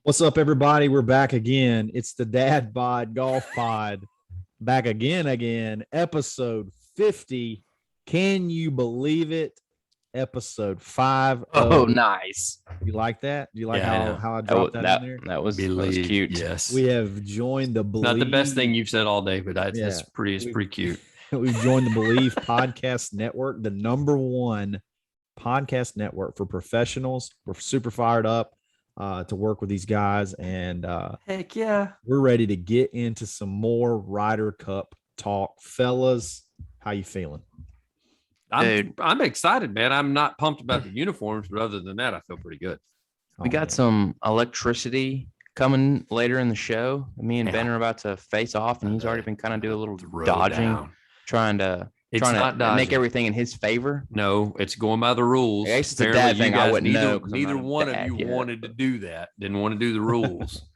What's up, everybody? We're back again. It's the Dadbod Golf Pod. Back again. Episode 50. Can you believe it? Episode 5. Oh, nice. You like that? Do you like Yeah, how I dropped that in there? That was BLEAV, cute. Yes. We have joined the BLEAV. Not the best thing you've said all day, but it's Yeah. pretty cute. We've joined the BLEAV Podcast Network, the number one podcast network for professionals. We're super fired up to work with these guys, and Heck yeah. we're ready to get into some more Ryder Cup talk. Fellas, how you feeling? I'm excited, man. I'm not pumped about the uniforms, but other than that, I feel pretty good. We got some electricity coming later in the show. Me and Ben are about to face off, and he's already been kind of doing a little dodging, trying to make everything in his favor. No, it's going by the rules. I guess it's a dad thing. I wouldn't know. Neither one of you wanted to do that. Didn't want to do the rules.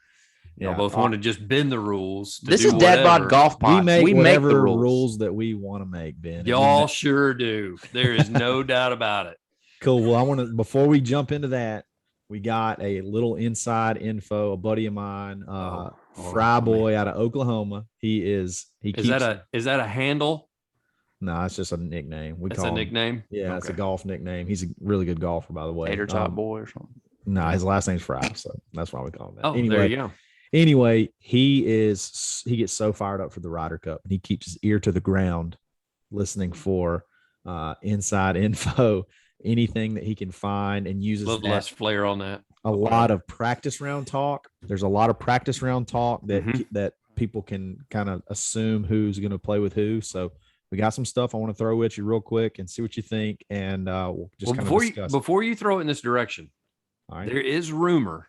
Yeah, Y'all both want to just bend the rules. This is Dadbod Golf Pod. We make the rules that we want to make, Ben. Y'all sure do. There is no doubt about it. Cool. Well, I want to, before we jump into that, we got a little inside info. A buddy of mine, Fry Boy out of Oklahoma. Is that a handle? No, it's just a nickname. It's a nickname? Yeah, it's a golf nickname. He's a really good golfer, by the way. Tater Top Boy or something. No, his last name's Fry, so that's why we call him that. Oh, anyway, there you go. Anyway, he gets so fired up for the Ryder Cup, and he keeps his ear to the ground listening for inside info, anything that he can find, and uses less flair on that. A lot of practice round talk. There's a lot of practice round talk that people can kind of assume who's going to play with who. So we got some stuff I want to throw at you real quick and see what you think, and we'll just kind of discuss. Before you throw it in this direction, all right. There is rumor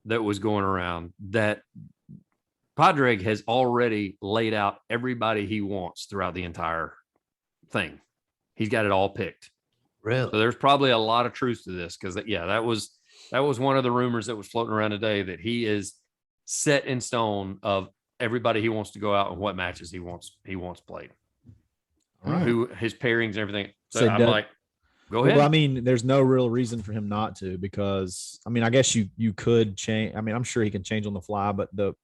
that was going around that Padraig has already laid out everybody he wants throughout the entire thing. He's got it all picked. Really? So there's probably a lot of truth to this because that was one of the rumors that was floating around today, that he is set in stone of everybody he wants to go out and what matches he wants played. Right. Who his pairings and everything. So I'm like, go ahead. Well, I mean, there's no real reason for him not to, because I mean, I guess you could change. I mean, I'm sure he can change on the fly, but the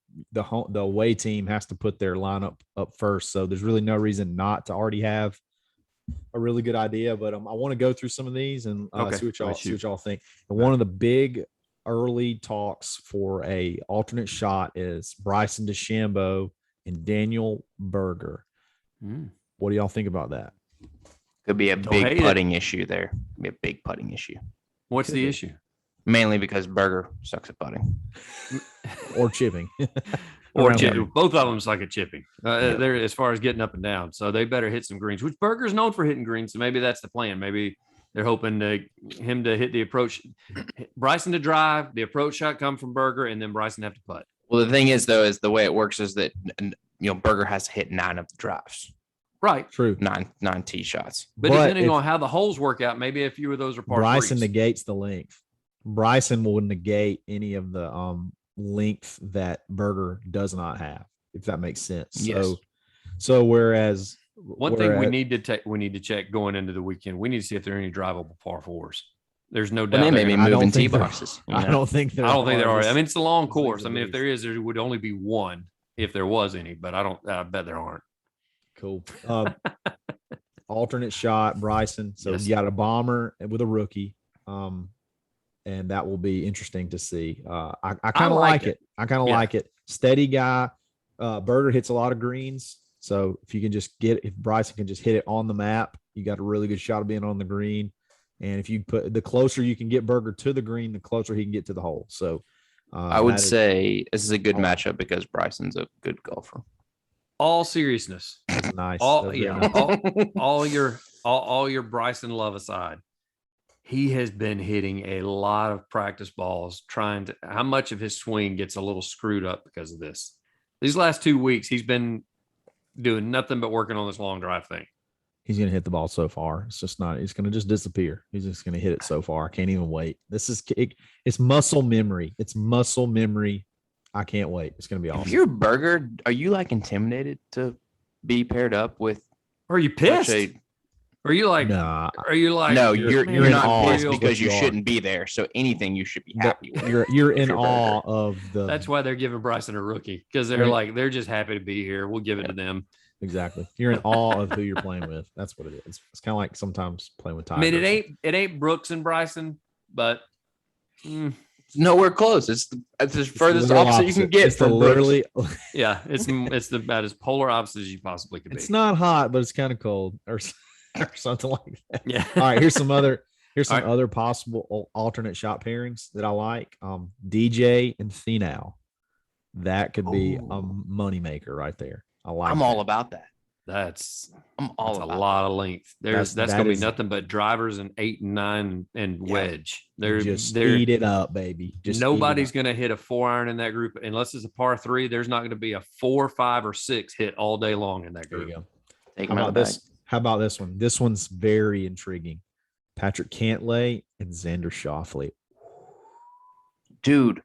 away team has to put their lineup up first. So there's really no reason not to already have a really good idea. But I want to go through some of these and see what y'all think. And one of the big early talks for a alternate shot is Bryson DeChambeau and Daniel Berger. What do y'all think about that? Could be a big putting issue there. Could be a big putting issue. What's the issue? Mainly because Berger sucks at putting. Or chipping. Or chipping. Both of them suck at chipping. They're as far as getting up and down. So they better hit some greens, which Berger's known for hitting greens. So maybe that's the plan. Maybe they're hoping him to hit the approach. Bryson to drive, the approach shot come from Berger, and then Bryson have to putt. Well, the thing is, though, is the way it works is that, Berger has to hit 9 of the drives. Right. True. 9 tee shots. But depending on how the holes work out, maybe a few of those are par Bryson threes. negates the length. Bryson will negate any of the length that Berger does not have, if that makes sense. Yes. So whereas one thing we need to check going into the weekend, we need to see if there are any drivable par fours. There's no doubt. They may be moving tee boxes. I don't think there are. I mean, it's a long course. I mean, if there is, there would only be one if there was any, but I bet there aren't. Cool. Alternate shot, Bryson. So you got a bomber with a rookie. And that will be interesting to see. I kind of like it. I kind of like it. Steady guy. Berger hits a lot of greens. So if Bryson can just hit it on the map, you got a really good shot of being on the green. And if you the closer you can get Berger to the green, the closer he can get to the hole. So I would say this is a good matchup because Bryson's a good golfer. All seriousness. That's nice. All your Bryson love aside, he has been hitting a lot of practice balls, how much of his swing gets a little screwed up because of this. These last 2 weeks, he's been doing nothing but working on this long drive thing. He's going to hit the ball so far. It's just not, it's going to just disappear. He's just going to hit it so far. I can't even wait. It's muscle memory. It's muscle memory. I can't wait. It's going to be awesome. If you're Berger, are you intimidated to be paired up with? Are you pissed? Are you like? Nah, Are you like? No, you're not awe pissed because you are. shouldn't be there. So anything you should be happy with. You're in Berger. awe of the. That's why they're giving Bryson a rookie, because they're just happy to be here. We'll give it to them. Exactly. You're in awe of who you're playing with. That's what it is. It's kind of like sometimes playing with Tiger. I mean, it ain't Brooks and Bryson, but it's nowhere close. It's the furthest opposite you can get it's from literally. yeah, it's about as polar opposite as you possibly could be. It's not hot, but it's kind of cold, or something like that. Yeah. All right. Here's some other possible alternate shot pairings that I like. DJ and Phenol. That could be a moneymaker right there. I'm all about that. I'm all about a lot of length. That's gonna be nothing but drivers and 8 and 9 and wedge. They're eat it up, baby. Nobody's gonna hit a 4-iron in that group unless it's a par 3. There's not gonna be a 4, 5, or 6 hit all day long in that group. There you go. How about this one? This one's very intriguing. Patrick Cantlay and Xander Schauffele. Dude.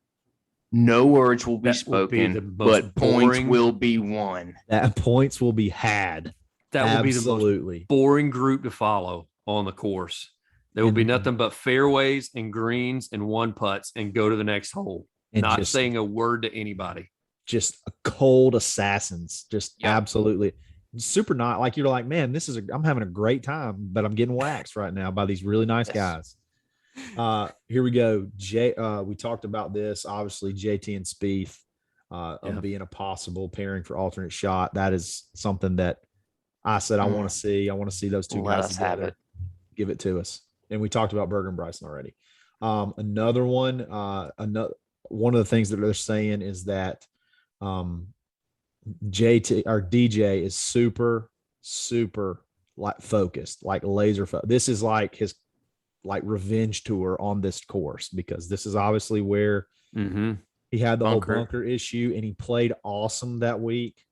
No words will be spoken, but points will be won. That points will be had. That will be the most boring group to follow on the course. There will be nothing but fairways and greens and one putts and go to the next hole. Not saying a word to anybody. Just cold assassins. Absolutely super not like you're like, man, I'm having a great time, but I'm getting waxed right now by these really nice guys. Here we go. We talked about this, obviously, JT and Spieth of being a possible pairing for alternate shot. That is something that I said I want to see. I want to see those two guys together. Have it. Give it to us. And we talked about Berger and Bryson already. Another one of the things that they're saying is that JT or DJ is super like focused, like laser focused. This is like his revenge tour on this course, because this is obviously where he had the whole bunker issue, and he played awesome that week.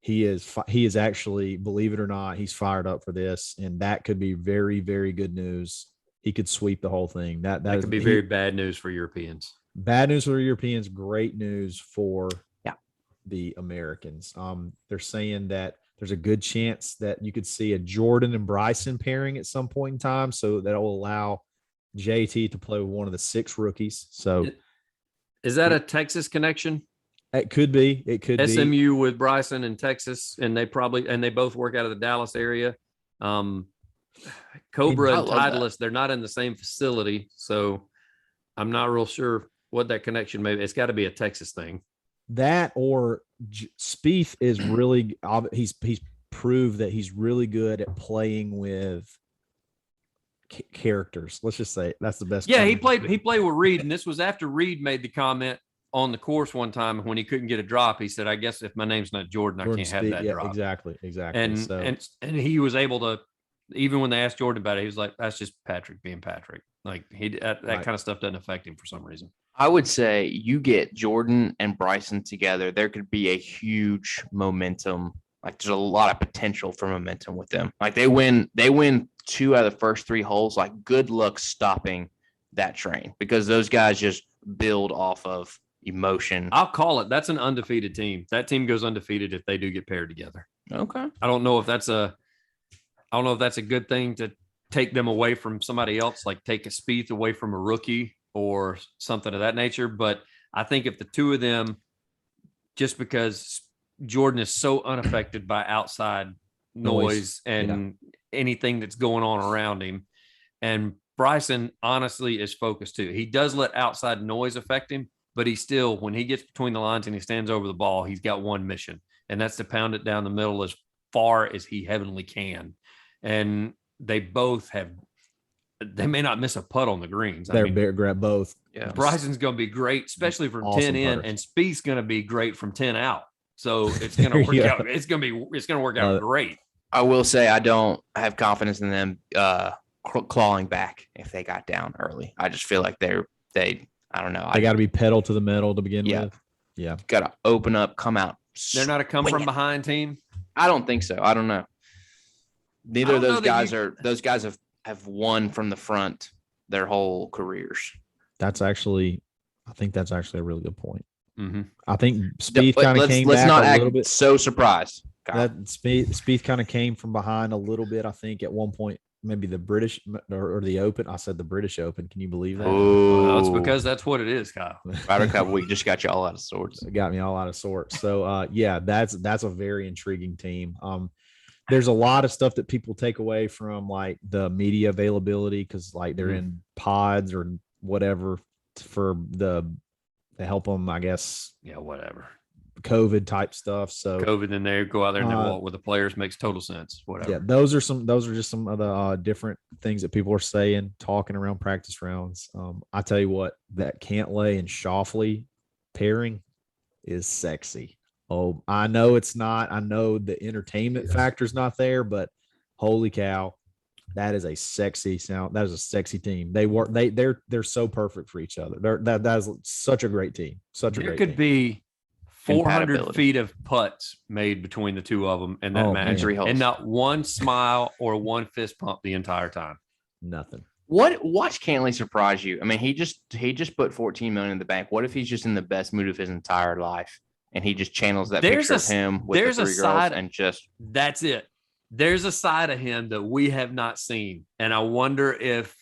He is actually, believe it or not, he's fired up for this, and that could be very, very good news. He could sweep the whole thing. That could be very bad news for Europeans. Bad news for Europeans. Great news for the Americans. They're saying that there's a good chance that you could see a Jordan and Bryson pairing at some point in time. So that will allow JT to play with one of the 6 rookies. So is that a Texas connection? It could be. It could be SMU with Bryson in Texas, and they both work out of the Dallas area. Cobra and Titleist, they're not in the same facility. So I'm not real sure what that connection may be. It's got to be a Texas thing. That or Spieth is really he's proved that he's really good at playing with characters. Let's just say that's the best. Yeah, he played with Reed, and this was after Reed made the comment on the course one time when he couldn't get a drop. He said, "I guess if my name's not Jordan, I can't have that drop." Exactly. And he was able to, even when they asked Jordan about it, he was like, "That's just Patrick being Patrick." Like that kind of stuff doesn't affect him for some reason. I would say you get Jordan and Bryson together, there could be a huge momentum. Like there's a lot of potential for momentum with them. Like they win 2 out of the first 3 holes. Like good luck stopping that train, because those guys just build off of emotion. I'll call it. That's an undefeated team. That team goes undefeated if they do get paired together. Okay. I don't know if that's a good thing to take them away from somebody else, like take a Spieth away from a rookie or something of that nature. But I think if the two of them, just because Jordan is so unaffected by outside noise and anything that's going on around him, and Bryson honestly is focused too. He does let outside noise affect him, but he still, when he gets between the lines and he stands over the ball, he's got one mission, and that's to pound it down the middle as far as he heavenly can. And they both have, they may not miss a putt on the greens. They're great both. Yeah. Bryson's going to be great, especially from awesome 10 in, putters. And Spieth's going to be great from 10 out. So it's going to work out. It's going to work out great. I will say I have confidence in them clawing back if they got down early. I just feel like I don't know. They got to be pedal to the metal to begin with. Yeah. Got to open up, come out. They're not a come from behind team. I don't think so. I don't know. Neither of those guys those guys have won from the front their whole careers. I think that's actually a really good point. Mm-hmm. I think Spieth kind of came back a little bit. So surprised. That Spieth kind of came from behind a little bit, I think, at one point. Maybe the British or the Open. I said the British Open. Can you believe that? Well, that's because that's what it is, Kyle. Ryder Cup week just got you all out of sorts. It got me all out of sorts. So, that's a very intriguing team. There's a lot of stuff that people take away from like the media availability because like they're in pods or whatever to help them, I guess. Yeah, whatever. COVID type stuff. So COVID, and they go out there and they walk with the players, makes total sense. Whatever. Yeah, those are just some of the different things that people are saying, talking around practice rounds. I tell you what, that Cantlay and Schauffele pairing is sexy. Oh, I know it's not. I know the entertainment factor's not there, but holy cow, that is a sexy sound. That is a sexy team. They're so perfect for each other. That is such a great team. There could be 400 feet of putts made between the two of them in that match, and not one smile or one fist pump the entire time. Nothing. Watch Cantlay surprise you. I mean, he just put $14 million in the bank. What if he's just in the best mood of his entire life and he just channels that picture of him with the three girls and just that's it. There's a side of him that we have not seen, and I wonder if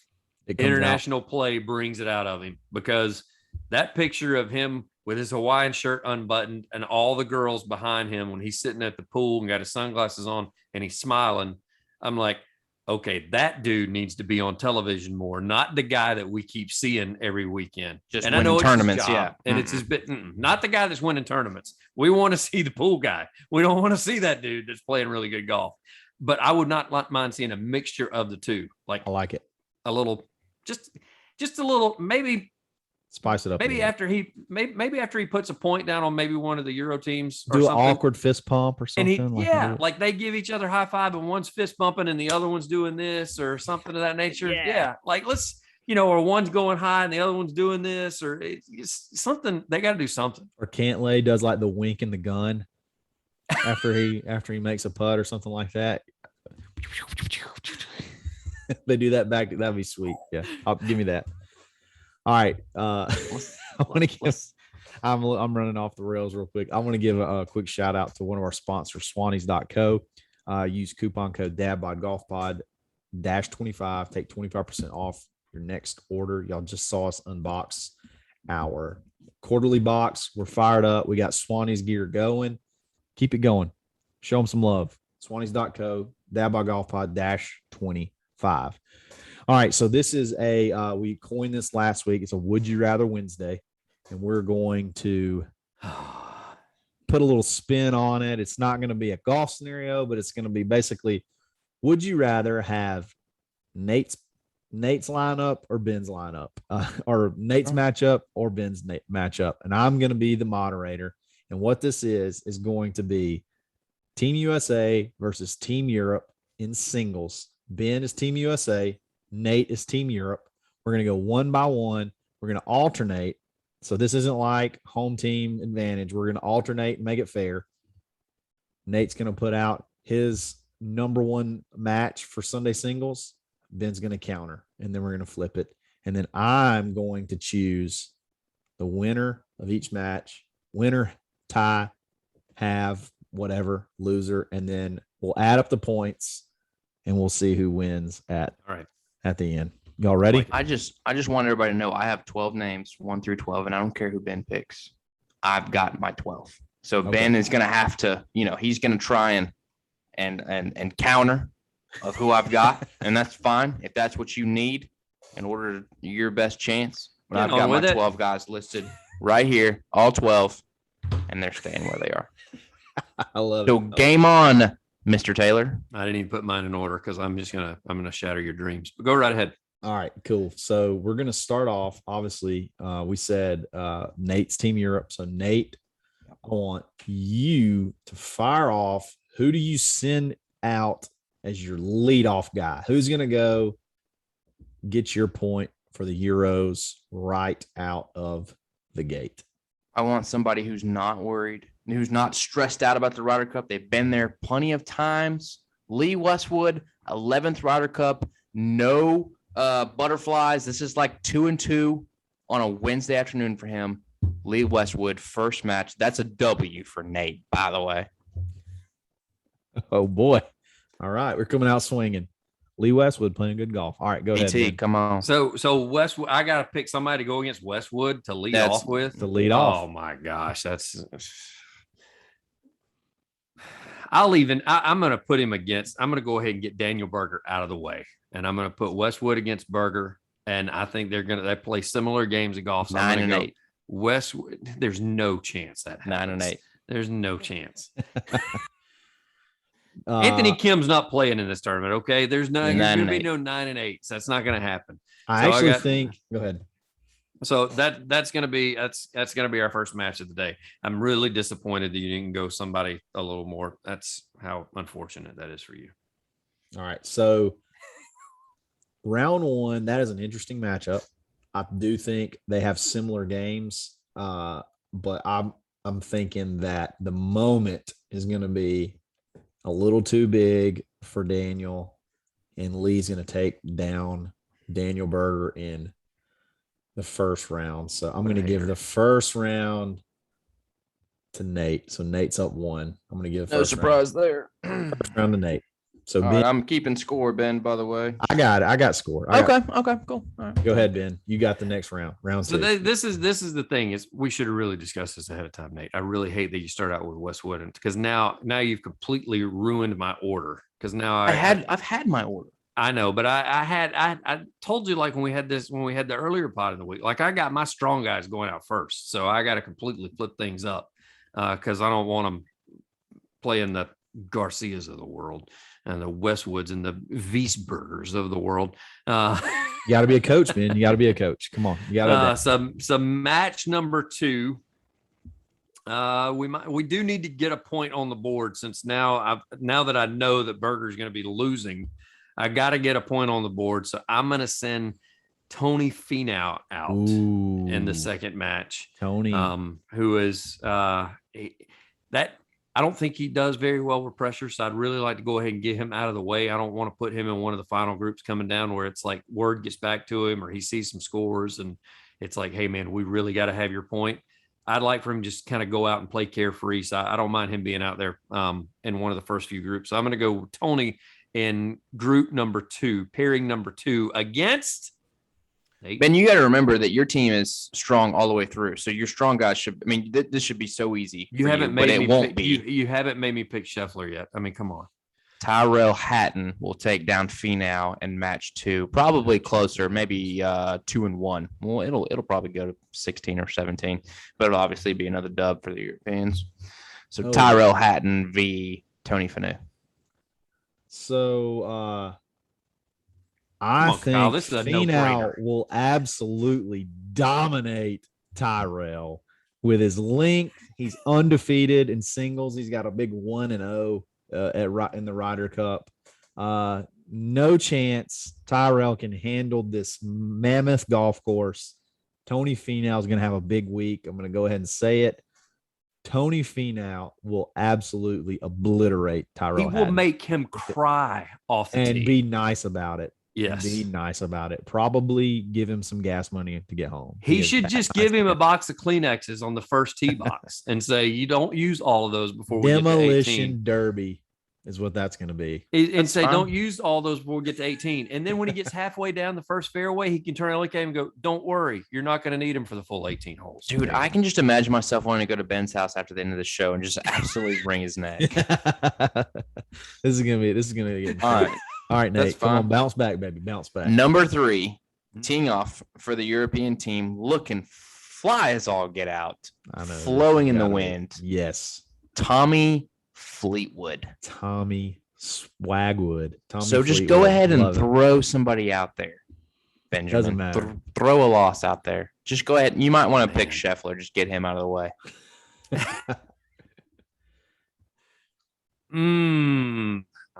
international play brings it out of him, because that picture of him with his Hawaiian shirt unbuttoned and all the girls behind him when he's sitting at the pool and got his sunglasses on and he's smiling, I'm like, okay, that dude needs to be on television more, not the guy that we keep seeing every weekend. And I know tournaments, and it's his bit, not the guy that's winning tournaments. We want to see the pool guy. We don't want to see that dude that's playing really good golf. But I would not mind seeing a mixture of the two. Like, I like it. A little, just a little, maybe spice it up. Maybe after he puts a point down on maybe one of the Euro teams, do an awkward fist pump or something. Like they give each other high five and one's fist bumping and the other one's doing this or something of that nature. Yeah. Like let's, or one's going high and the other one's doing this, or it's something. They got to do something. Or Cantlay does like the wink and the gun after he makes a putt or something like that. They do that back. That'd be sweet. Yeah, give me that. All right. I want to give. I'm running off the rails real quick. I want to give a quick shout out to one of our sponsors, Swannies.co. Use coupon code DadBod -25. Take 25% off your next order. Y'all just saw us unbox our quarterly box. We're fired up. We got Swannies gear going. Keep it going. Show them some love. Swannies.co. DadBod -25. All right, so this is we coined this last week. It's a Would You Rather Wednesday, and we're going to put a little spin on it. It's not going to be a golf scenario, but it's going to be basically, would you rather have Nate's lineup or Ben's lineup, or Nate's matchup or Ben's matchup? And I'm going to be the moderator, and what this is going to be Team USA versus Team Europe in singles. Ben is Team USA. Nate is Team Europe. We're going to go one by one. We're going to alternate. So this isn't like home team advantage. We're going to alternate and make it fair. Nate's going to put out his number one match for Sunday singles. Ben's going to counter, and then we're going to flip it. And then I'm going to choose the winner of each match, winner, tie, have, whatever, loser, and then we'll add up the points and we'll see who wins at the end. Y'all ready? I just want everybody to know I have 12 names, 1 through 12, and I don't care who Ben picks. I've got my 12. So Ben is going to have to, he's going to try and counter of who I've got, and that's fine if that's what you need in order to your best chance. But I've got my 12 guys listed right here, all 12, and they're staying where they are. I love it. So game on, Mr. Taylor. I didn't even put mine in order because I'm gonna shatter your dreams. But go right ahead. All right, cool. So we're gonna start off. Obviously, we said Nate's Team Europe. So Nate, I want you to fire off. Who do you send out as your leadoff guy? Who's gonna go get your point for the Euros right out of the gate? I want somebody who's not worried, who's not stressed out about the Ryder Cup. They've been there plenty of times. Lee Westwood, 11th Ryder Cup, no butterflies. This is like 2-2 on a Wednesday afternoon for him. Lee Westwood, first match. That's a W for Nate, by the way. Oh boy. All right, we're coming out swinging. Lee Westwood playing good golf. All right, go ahead. Ben. Come on. So Westwood, I got to pick somebody to go against Westwood to lead off with. To lead off. Oh my gosh, I'm going to put him against. I'm going to go ahead and get Daniel Berger out of the way, and I'm going to put Westwood against Berger. And I think they play similar games of golf. So 9 and 8. Westwood. There's no chance that happens. 9 and 8. There's no chance. Anthony Kim's not playing in this tournament. Okay, there's going to be no 9 and 8. So that's not going to happen. I think. Go ahead. So that's going to be our first match of the day. I'm really disappointed that you didn't go somebody a little more. That's how unfortunate that is for you. All right, so round 1, that is an interesting matchup. I do think they have similar games, but I'm thinking that the moment is going to be a little too big for Daniel, and Lee's going to take down Daniel Berger in the first round. So I'm going to give the first round to Nate. So Nate's up 1. I'm going to give no surprise there. First round to Nate. So Ben, right, I'm keeping score, Ben, by the way. I got score. Okay, cool. All right. Go ahead, Ben. You got the next round. Round 2. So this is the thing is we should have really discussed this ahead of time, Nate. I really hate that you start out with Westwood because now you've completely ruined my order because now I've had my order. I know, but I told you like when we had the earlier pod of the week, like I got my strong guys going out first, so I got to completely flip things up because I don't want them playing the Garcias of the world and the Westwoods and the Wiesbergers of the world. You got to be a coach, man. You got to be a coach. Come on, you got to. Some match number 2. We do need to get a point on the board since now that I know that Berger's going to be losing. I got to get a point on the board, so I'm going to send Tony Finau out in the second match. Tony, who is that? I don't think he does very well with pressure, so I'd really like to go ahead and get him out of the way. I don't want to put him in one of the final groups coming down where it's like word gets back to him or he sees some scores and it's like, hey, man, we really got to have your point. I'd like for him just kind of go out and play carefree, so I don't mind him being out there in one of the first few groups. So I'm going to go with Tony in group number 2, pairing number 2 against Nate. Ben, you got to remember that your team is strong all the way through. So your strong guys should. I mean, this should be so easy. You haven't made me. You haven't made me pick Scheffler yet. I mean, come on. Tyrell Hatton will take down Finau in match 2, probably closer, maybe 2-1. Well, it'll probably go to 16 or 17, but it'll obviously be another dub for the Europeans. So Tyrell Hatton v. Tony Finau. So I think Finau will absolutely dominate Tyrell with his length. He's undefeated in singles. He's got a big 1-0 in the Ryder Cup. No chance Tyrell can handle this mammoth golf course. Tony Finau is going to have a big week. I'm going to go ahead and say it. Tony Finau will absolutely obliterate Tyrell. He will make him cry off the tee. Be nice about it. Yes. Be nice about it. Probably give him some gas money to get home. He should just give him a box of Kleenexes on the first tee box and say, you don't use all of those before we get to 18. Demolition derby is what that's going to be. And say, don't use all those before we get to 18. And then when he gets halfway down the first fairway, he can turn and look at him and go, don't worry. You're not going to need him for the full 18 holes. Dude, I can just imagine myself wanting to go to Ben's house after the end of the show and just absolutely wring his neck. This is going to be good. All right, Nate, come on, bounce back, baby, bounce back. Number 3, teeing off for the European team, looking fly as all get out, flowing in the wind. Yes. Tommy Fleetwood. Tommy Swagwood. So just go ahead and throw somebody out there, Benjamin. Doesn't matter. Throw a loss out there. Just go ahead. You might want to pick Scheffler. Just get him out of the way.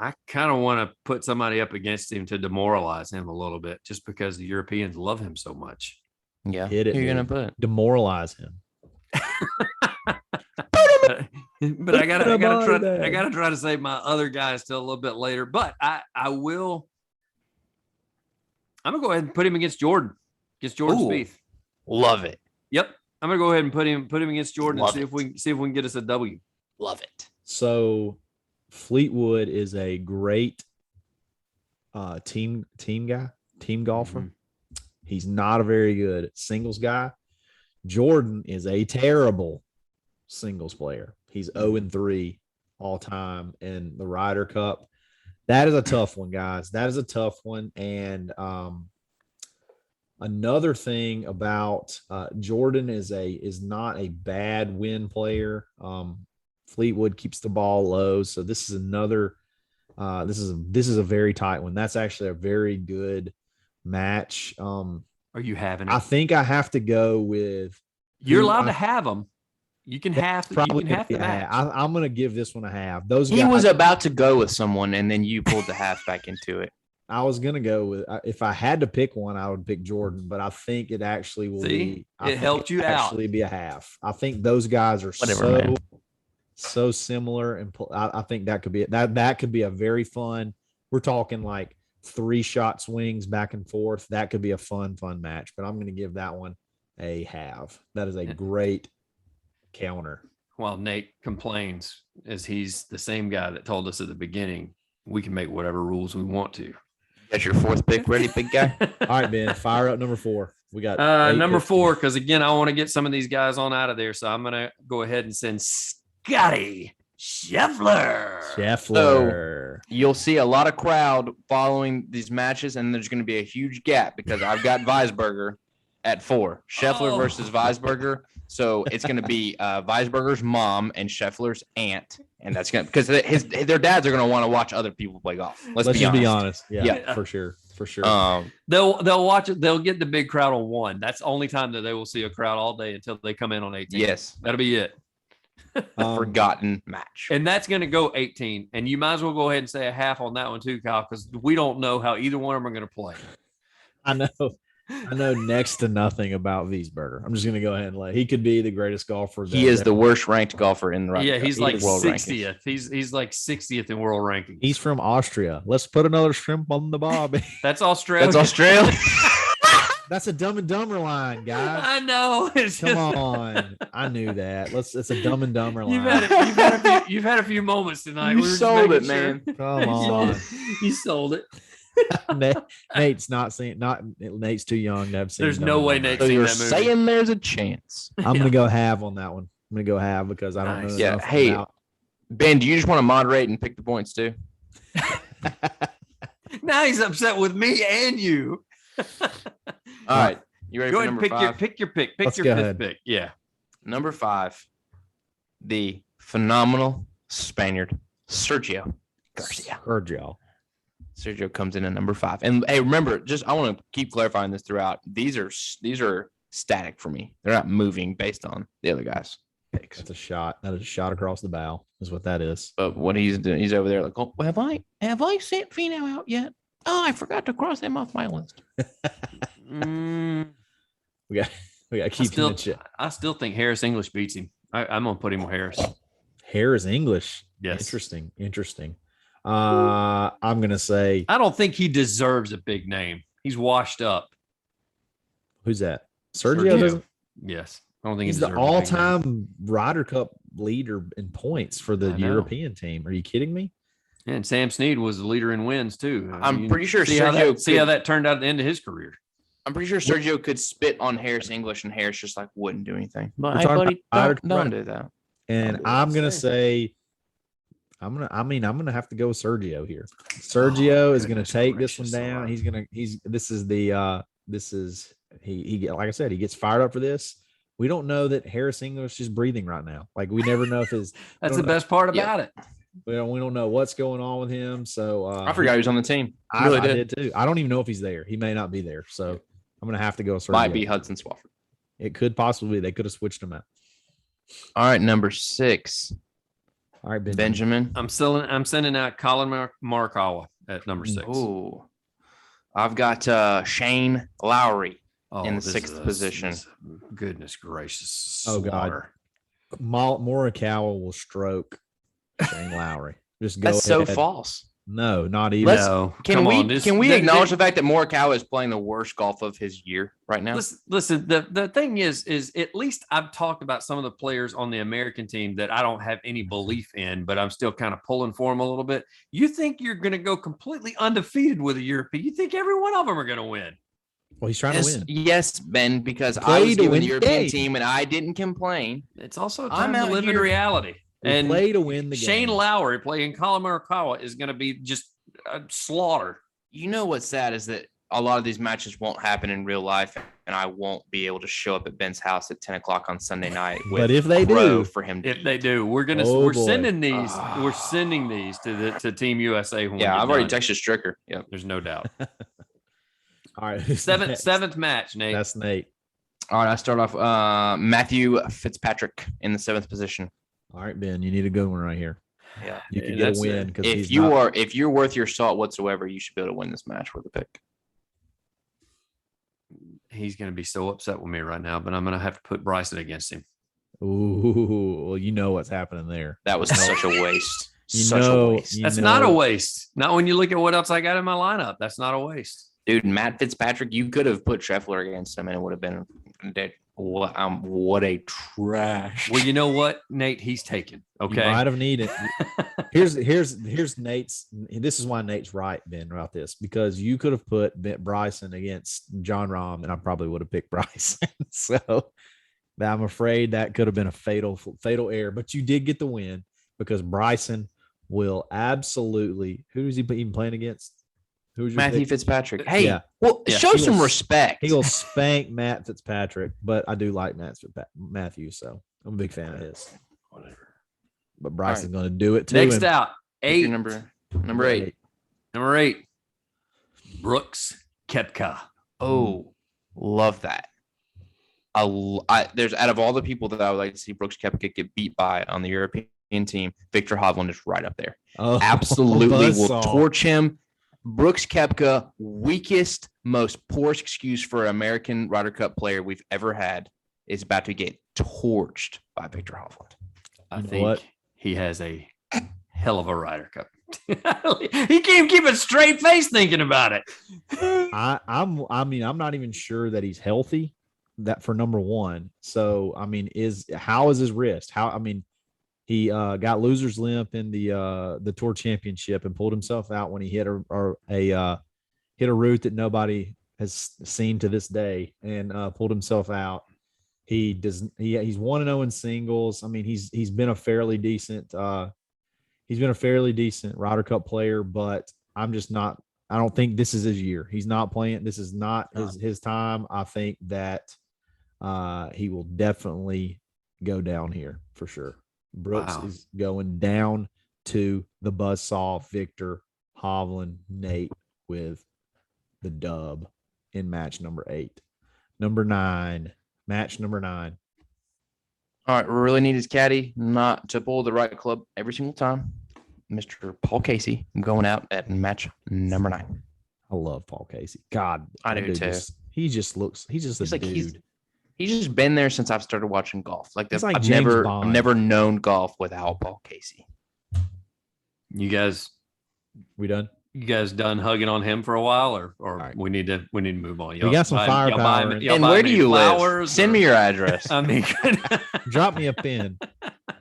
I kind of want to put somebody up against him to demoralize him a little bit just because the Europeans love him so much. Yeah. Hit it, who are you going to put? Demoralize him. But I gotta try to save my other guys till a little bit later. But I will. I'm gonna go ahead and put him against Jordan Spieth. Love it. Yep, I'm gonna go ahead and put him against Jordan and see if we can get us a W. Love it. So Fleetwood is a great team golfer. Mm-hmm. He's not a very good singles guy. Jordan is a terrible singles player. He's 0-3 all time in the Ryder Cup. That is a tough one, guys. That is a tough one. And another thing about Jordan is not a bad win player. Fleetwood keeps the ball low, so this is another. This is a very tight one. That's actually a very good match. Are you having it? I think I have to go with. You're allowed to have them. You can have the match. I'm going to give this one a half. He was about to go with someone, and then you pulled the half back into it. I was going to go with, if I had to pick one, I would pick Jordan, but I think it actually will be. It helped you out. Actually, be a half. I think those guys are so similar, and I think that could be that could be a very fun. We're talking like 3-shot swings back and forth. That could be a fun match. But I'm going to give that one a half. That is a great counter. While Nate complains, as he's the same guy that told us at the beginning, we can make whatever rules we want to. That's your 4th pick ready, big guy? All right, Ben, fire up number 4. We got number 4, because again, I want to get some of these guys on out of there. So I'm going to go ahead and send Scotty Scheffler. So you'll see a lot of crowd following these matches, and there's going to be a huge gap because I've got Weisberger at 4. Scheffler versus Weisberger. So it's going to be Weisberger's mom and Scheffler's aunt, and that's going to because their dads are going to want to watch other people play golf. Let's be honest. Yeah, for sure. They'll watch it. They'll get the big crowd on 1. That's the only time that they will see a crowd all day until they come in on 18. Yes, that'll be it. Forgotten match, and that's going to go 18. And you might as well go ahead and say a half on that one too, Kyle, because we don't know how either one of them are going to play. I know next to nothing about Wiesberger. I'm just going to go ahead and he could be the greatest golfer. He is the worst ranked golfer in the Ryder Cup. He's like 60th. He's like 60th in world rankings. He's from Austria. Let's put another shrimp on the bobby. That's Australia. That's a Dumb and Dumber line, guys. I know. Come on. I knew that. It's a Dumb and Dumber line. You've had a few moments tonight. You sold it, man. Come on. You sold it. Nate's too young to have seen. There's no way Nate's seen that movie. Saying there's a chance. I'm gonna go half on that one. I'm gonna go half because I don't know. Yeah. Hey, Ben, do you just want to moderate and pick the points too? Now he's upset with me and you. All right. You ready go for ahead number and 5? Pick your pick. Pick Let's your go 5th ahead. pick. Yeah. Number 5, the phenomenal Spaniard, Sergio Garcia. Sergio comes in at number 5. And hey, remember, I want to keep clarifying this throughout. These are static for me. They're not moving based on the other guys' picks. That's a shot. That is a shot across the bow, is what that is. But what he's doing, he's over there like, oh, have I sent Phenol out yet? Oh, I forgot to cross him off my list. We got to keep him in check. I still think Harris English beats him. I'm gonna put him with Harris. Harris English. Yes. Interesting. I'm gonna say I don't think he deserves a big name. He's washed up. Who's that? Sergio doesn't. Yes. I don't think he's the all-time Ryder Cup leader in points for the European team. Are you kidding me? And Sam Snead was the leader in wins too. I'm pretty sure see how that turned out at the end of his career. I'm pretty sure Sergio could spit on Harris English and Harris just wouldn't do anything. But hey, buddy, don't do that. And I'm gonna say, I'm gonna have to go with Sergio here. Sergio is gonna take this one down. He like I said, he gets fired up for this. We don't know that Harris English is breathing right now. We never know if his. That's the best part about it. We don't know what's going on with him. So I forgot he was on the team. I really did too. I don't even know if he's there. He may not be there. So I'm gonna have to go. Sergio. Might be Hudson Swafford. It could possibly be. They could have switched him out. All right, number 6. All right, Benjamin. I'm sending out Colin Morikawa at number 6. Oh, I've got Shane Lowry in the 6th position. Goodness gracious! Oh God, Morikawa will stroke Shane Lowry. Just go. That's ahead. So false. No, not even. Can we acknowledge the fact that Morikawa is playing the worst golf of his year right now? Listen, the thing is at least I've talked about some of the players on the American team that I don't have any belief in, but I'm still kind of pulling for them a little bit. You think you're going to go completely undefeated with a European? You think every one of them are going to win? Well, he's trying to win. Yes, Ben, because I was given the European team and I didn't complain. It's also time to live in reality. And play to win the game. Shane Lowry playing Colin Morikawa is going to be just a slaughter. You know what's sad is that a lot of these matches won't happen in real life, and I won't be able to show up at Ben's house at 10 o'clock on Sunday night. But if they do, for him, if they do, we're sending these. We're sending these to Team USA. I've already texted Stricker. Yeah, there's no doubt. All right, seventh match, Nate. That's Nate. All right, I start off Matthew Fitzpatrick in the 7th position. All right, Ben, you need a good one right here. Yeah, you can get a win because if you're worth your salt whatsoever, you should be able to win this match with a pick. He's going to be so upset with me right now, but I'm going to have to put Bryson against him. Ooh, well, you know what's happening there. That was such a waste. That's not a waste. Not when you look at what else I got in my lineup. That's not a waste. Dude, Matt Fitzpatrick, you could have put Scheffler against him, and it would have been what a trash. Well, you know what, Nate? He's taken. Okay, you might have needed. Here's Nate's. This is why Nate's right, Ben, about this, because you could have put Bryson against John Rahm, and I probably would have picked Bryson. So I'm afraid that could have been a fatal error. But you did get the win because Bryson will absolutely. Who is he even playing against? Matthew Fitzpatrick. Hey, show some respect. He'll spank Matt Fitzpatrick, but I do like Matthew, so I'm a big fan of his. Whatever. But Bryce is going to do it too. Next out, 8. Number 8. Number 8. Brooks Kepka. Oh, love that. There's out of all the people that I would like to see Brooks Kepka get beat by on the European team, Victor Hovland is right up there. Oh, absolutely will torch him. Brooks Kepka, weakest, most poorest excuse for an American Ryder Cup player we've ever had, is about to get torched by Victor Hovland. I think he has a hell of a Ryder Cup. He can't keep a straight face thinking about it. I'm not even sure that he's healthy. That for number one. So how is his wrist? He got loser's limp in the tour championship and pulled himself out when he hit a route that nobody has seen to this day and pulled himself out. He's 1-0 in singles. He's been a fairly decent Ryder Cup player, but I don't think this is his year. He's not playing. This is not his time. I think that he will definitely go down here for sure. Brooks is going down to the buzzsaw. Victor Hovland, Nate with the dub in match number 8. Match number 9. All right, we really need his caddy not to pull the right club every single time. Mr. Paul Casey going out at match number 9. I love Paul Casey. God, I do too. He's just a dude. He's just been there since I've started watching golf. I've never known golf without Paul Casey. You guys, we done? You guys done hugging on him for a while, or right. we need to move on. We got some firepower. And where do you live? Send me your address. Drop me a pin.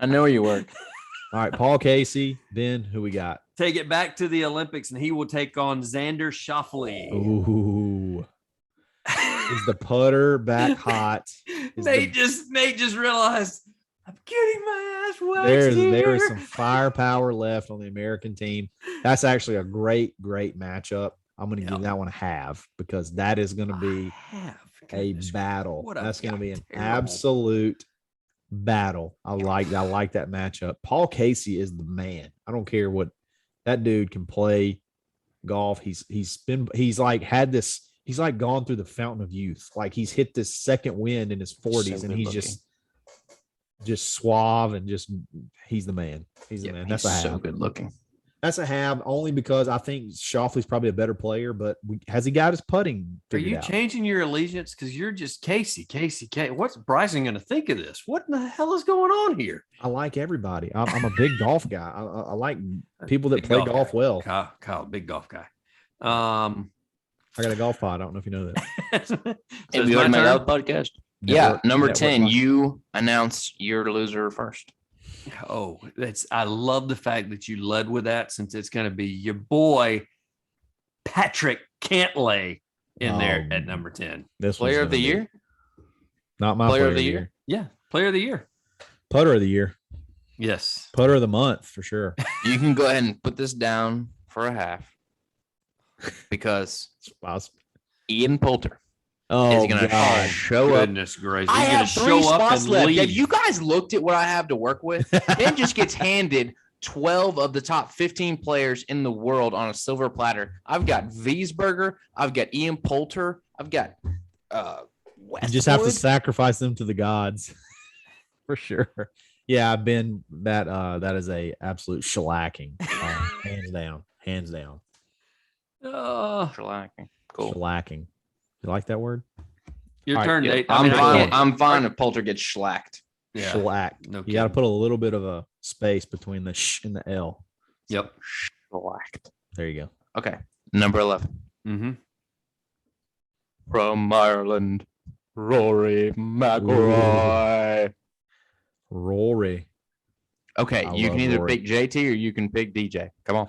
I know where you work. All right, Paul Casey. Ben, who we got? Take it back to the Olympics, and he will take on Xander Schauffele. Ooh. Is the putter back hot? Nate just realized I'm getting my ass waxed. There is some firepower left on the American team. That's actually a great matchup. I'm going to give that one a half because that is going to be a battle. That's going to be an absolute battle. I like that matchup. Paul Casey is the man. I don't care what that dude can play golf. He's gone through the fountain of youth. Like he's hit this second wind in his 40s, and he's just suave and he's the man. He's the man. That's so good looking. That's a have only because I think Schauffele's probably a better player, but has he got his putting figured out? Are you changing your allegiance? Because you're just Casey. What's Bryson going to think of this? What in the hell is going on here? I like everybody. I'm a big golf guy. I like people that play golf well. Kyle, big golf guy. I got a golf pod. I don't know if you know that. So we already made out podcast. Yeah, number 10. You announced your loser first. Oh, I love the fact that you led with that, since it's going to be your boy Patrick Cantlay in there at number 10. This player of the year? Not my player of the year. Yeah, player of the year. Putter of the year. Yes. Putter of the month for sure. You can go ahead and put this down for a half because Ian Poulter. Oh, is going to show up. Goodness gracious. I have 3 spots left. Have you guys looked at what I have to work with? Ben just gets handed 12 of the top 15 players in the world on a silver platter. I've got Wiesberger. I've got Ian Poulter. I've got Westwood. You just have to sacrifice them to the gods for sure. Yeah, I've been that is a absolute shellacking. Hands down. Shellacking. Cool. Shellacking. You like that word? Your turn, Nate. I'm fine if Poulter gets shellacked. Yeah. Shellacked. No, you got to put a little bit of a space between the sh and the L. Yep. Shellacked. There you go. Okay. Number 11. Mm-hmm. From Ireland, Rory McIlroy. Rory. Okay, you can either pick JT or you can pick DJ. Come on.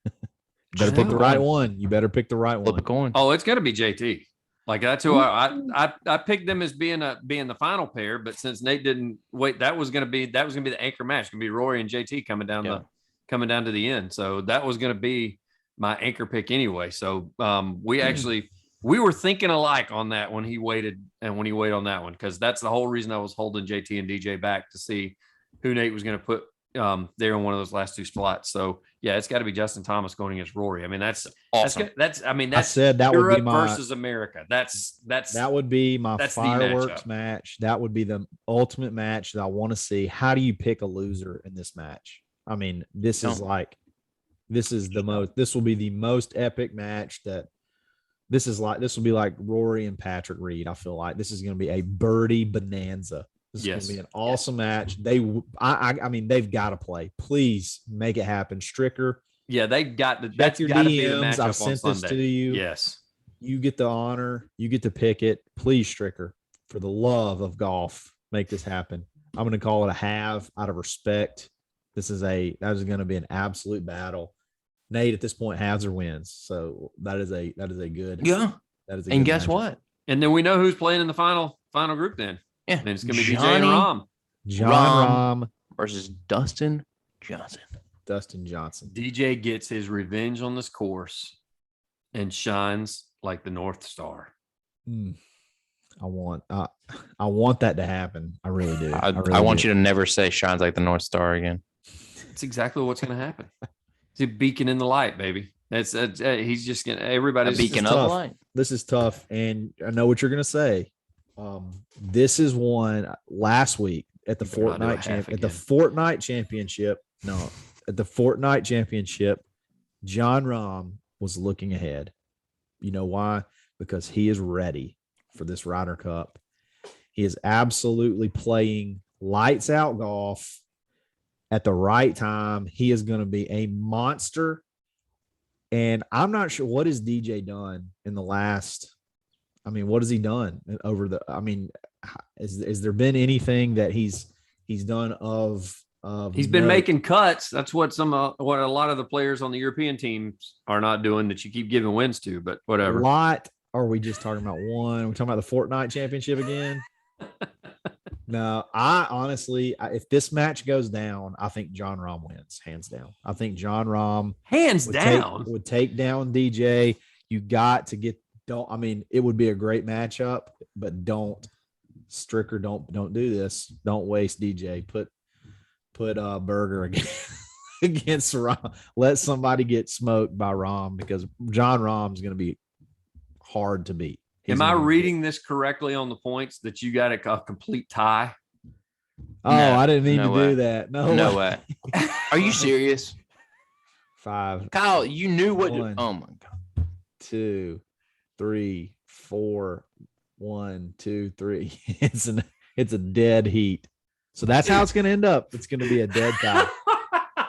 You better pick the right one. You better pick the right one. Flip a coin. Oh, it's going to be JT. Like that's who I picked them as being the final pair, but since Nate didn't wait, that was going to be the anchor match. It's going to be Rory and JT coming down to the end. So that was going to be my anchor pick anyway. So we were thinking alike on that when he waited on that one, because that's the whole reason I was holding JT and DJ back to see who Nate was going to put there in one of those last 2 spots. So yeah, it's got to be Justin Thomas going against Rory. I mean, that's awesome. That's I said that Europe would be my versus America. That would be my fireworks match. That would be the ultimate match that I want to see. How do you pick a loser in this match? I mean, this will be the most epic match this will be like Rory and Patrick Reed. I feel like this is going to be a birdie bonanza. This is going to be an awesome match. I mean, they've got to play. Please make it happen. Stricker. Yeah, they've got to. That's your DMs. I've sent this to you. Yes. You get the honor. You get to pick it. Please, Stricker, for the love of golf, make this happen. I'm going to call it a have out of respect. That is going to be an absolute battle. Nate, at this point, halves or wins. So that is a good. Yeah. That is a and good guess matchup. what? And then we know who's playing in the final group then. Yeah. And it's going to be DJ and Rahm. John Rahm versus Dustin Johnson. DJ gets his revenge on this course and shines like the North Star. I want that to happen. I really do. I want you to never say shines like the North Star again. It's exactly what's going to happen. It's a beacon in the light, baby. He's just going to, everybody's a beacon of light. This is tough. And I know what you're going to say. This is one last week at the Fortnite Championship. Jon Rahm was looking ahead. You know why? Because he is ready for this Ryder Cup. He is absolutely playing lights out golf at the right time. He is going to be a monster. And I'm not sure what has DJ done in the last. I mean, what has he done has there been anything that he's done of he's been making cuts. That's what a lot of the players on the European teams are not doing that you keep giving wins to, but whatever. A lot. Or are we just talking about one? Are we talking about the Fortnite Championship again? No, I honestly, if this match goes down, I think Jon Rahm wins, hands down. I think Jon Rahm would take down DJ. You got to get. It would be a great matchup, but don't do this. Don't waste DJ. Put Berger against Rahm. Let somebody get smoked by Rahm, because Jon Rahm is going to be hard to beat. Am I reading this correctly on the points that you got a complete tie? Oh, no, I didn't mean to do that. No way. Are you serious? 5. Kyle, you knew what. 1, Oh my God. 2, 3, 4. 1, 2, 3. It's a dead heat. So that's how it's going to end up. It's going to be a dead tie.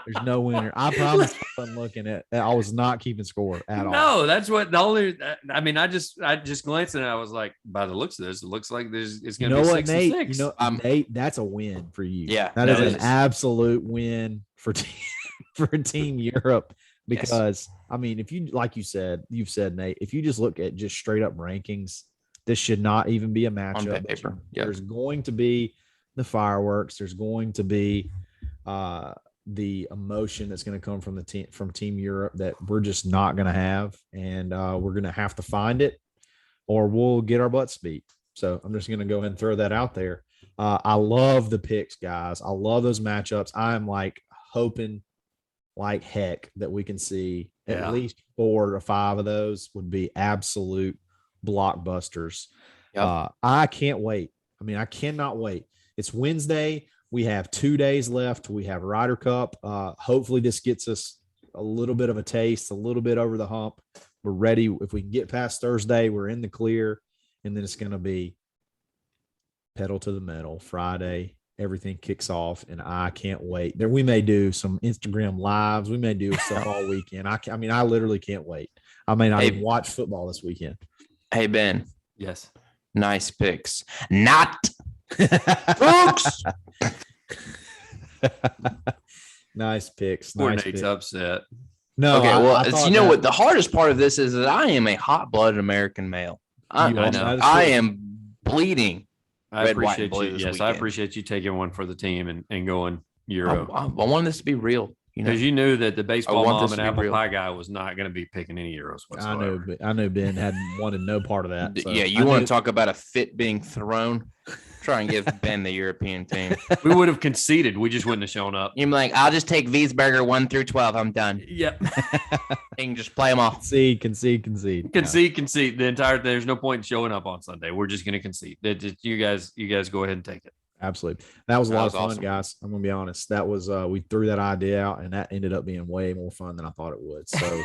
There's no winner. I promise. I'm looking at. I was not keeping score at all. No, that's what the only. I mean, I just glanced at it. I was like, by the looks of this, it looks like it's going to be 6 Nate, and 6. Nate, that's a win for you. Yeah, that is an absolute win for Team Europe. Because I mean, if you you've said, Nate, if you just look at just straight up rankings, this should not even be a matchup. On paper. There's going to be the fireworks. There's going to be the emotion that's going to come from Team Europe that we're just not going to have, and we're going to have to find it, or we'll get our butts beat. So I'm just going to go ahead and throw that out there. I love the picks, guys. I love those matchups. I'm hoping like heck that we can see at least 4 or 5 of those would be absolute blockbusters. Yep. I can't wait. I mean, I cannot wait. It's Wednesday. We have 2 days left. We have Ryder Cup. Hopefully this gets us a little bit of a taste, a little bit over the hump. We're ready. If we can get past Thursday, we're in the clear. And then it's going to be pedal to the metal Friday. Everything kicks off, and I can't wait. There, we may do some Instagram lives. We may do stuff all weekend. I mean, I literally can't wait. I may not even watch football this weekend. Hey, Ben. Yes. Nice picks. Not. Folks. Nice picks. Poor Nate's upset. No. Okay. Well, you know what? The hardest part of this is that I am a hot-blooded American male. I am bleeding. I appreciate you. Yes, I appreciate you taking one for the team and going Euro. I want this to be real. Because you knew that the baseball mom and apple pie guy was not going to be picking any Euros whatsoever. I know Ben wanted no part of that. So yeah, you want to talk about a fit being thrown? Try and give Ben the European team. We would have conceded. We just wouldn't have shown up. You're like, I'll just take Wiesberger 1 through 12. I'm done. Yep. You can just play them all. Concede. Concede. The entire. There's no point in showing up on Sunday. We're just going to concede. You guys go ahead and take it. Absolutely. That was a lot of fun, awesome. Guys. I'm going to be honest. That was, we threw that idea out, and that ended up being way more fun than I thought it would. So,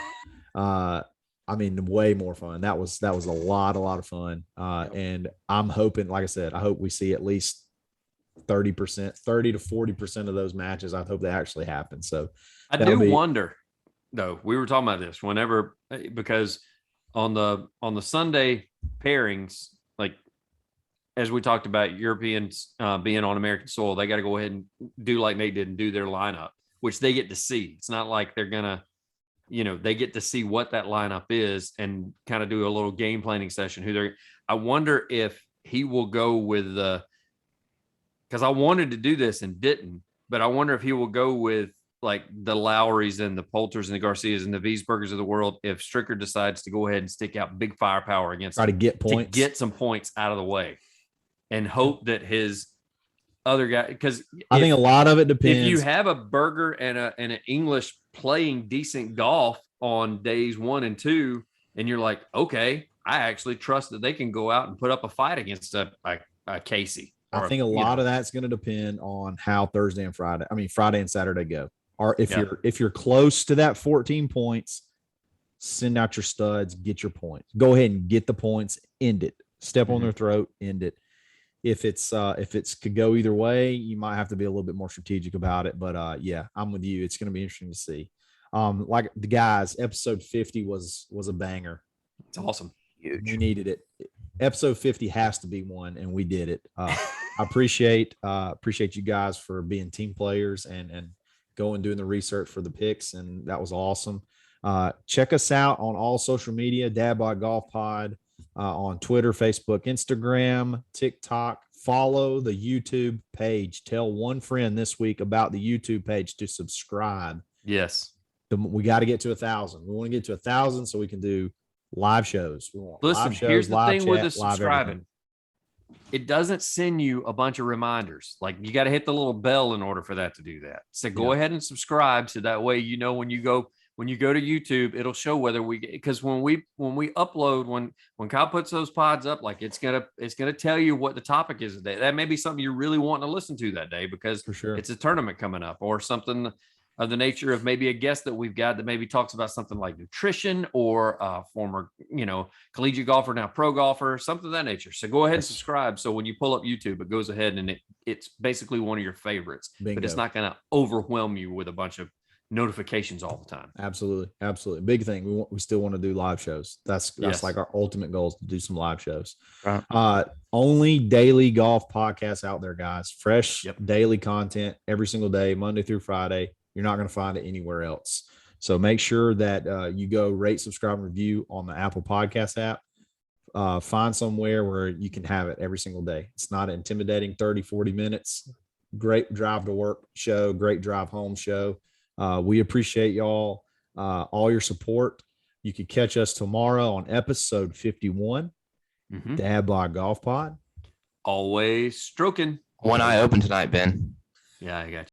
I mean, way more fun. That was a lot of fun. And I'm hoping, like I said, I hope we see at least 30 to 40% of those matches. I hope they actually happen. So I do wonder, though, we were talking about this because on the Sunday pairings, like, as we talked about Europeans being on American soil, they got to go ahead and do like Nate did and do their lineup, which they get to see. It's not like they're going to, they get to see what that lineup is and kind of do a little game planning session. I wonder if he will go with because I wanted to do this and didn't, but I wonder if he will go with like the Lowrys and the Poulters and the Garcias and the Wiesbergers of the world if Stricker decides to go ahead and stick out big firepower against try to get points, to get some points out of the way. And hope that his other guy, because I think a lot of it depends. If you have a Berger and an English playing decent golf on days 1 and 2, and you're like, okay, I actually trust that they can go out and put up a fight against a Casey. I think a lot of that's going to depend on how Friday and Saturday go. Or if you're close to that 14 points, send out your studs, get your points. Go ahead and get the points, end it. Step on their throat, end it. If it's could go either way, you might have to be a little bit more strategic about it. But yeah, I'm with you. It's going to be interesting to see. Like the guys, episode 50 was a banger. It's awesome. Huge. We needed it. Episode 50 has to be one, and we did it. I appreciate you guys for being team players and going doing the research for the picks, and that was awesome. Check us out on all social media, Dadbod Golf Pod. On Twitter, Facebook, Instagram, TikTok. Follow the YouTube page. Tell one friend this week about the YouTube page to subscribe. Yes. We got to get to 1,000. We want to get to 1,000 so we can do live shows. Listen, live shows, here's the thing chat, with the subscribing. It doesn't send you a bunch of reminders. Like you got to hit the little bell in order for that to do that. So go ahead and subscribe so that way when you go to YouTube, it'll show whether because when we upload, when Kyle puts those pods up, like it's gonna tell you what the topic is today. That may be something you're really wanting to listen to that day because for sure it's a tournament coming up or something, of the nature of maybe a guest that we've got that maybe talks about something like nutrition or former, collegiate golfer, now pro golfer, something of that nature. So go ahead and subscribe. So when you pull up YouTube, it goes ahead and it's basically one of your favorites. Bingo. But it's not going to overwhelm you with a bunch of notifications all the time. Absolutely. Big thing. We still want to do live shows. That's like our ultimate goal is to do some live shows. Right. Only daily golf podcasts out there, guys. Fresh daily content every single day, Monday through Friday. You're not going to find it anywhere else. So make sure that you go rate, subscribe, and review on the Apple Podcast app. Find somewhere where you can have it every single day. It's not intimidating, 30, 40 minutes. Great drive to work show, great drive home show. We appreciate y'all, all your support. You can catch us tomorrow on episode 51, Dad Bod Golf Pod. Always stroking. One eye open tonight, Ben. Yeah, I got you.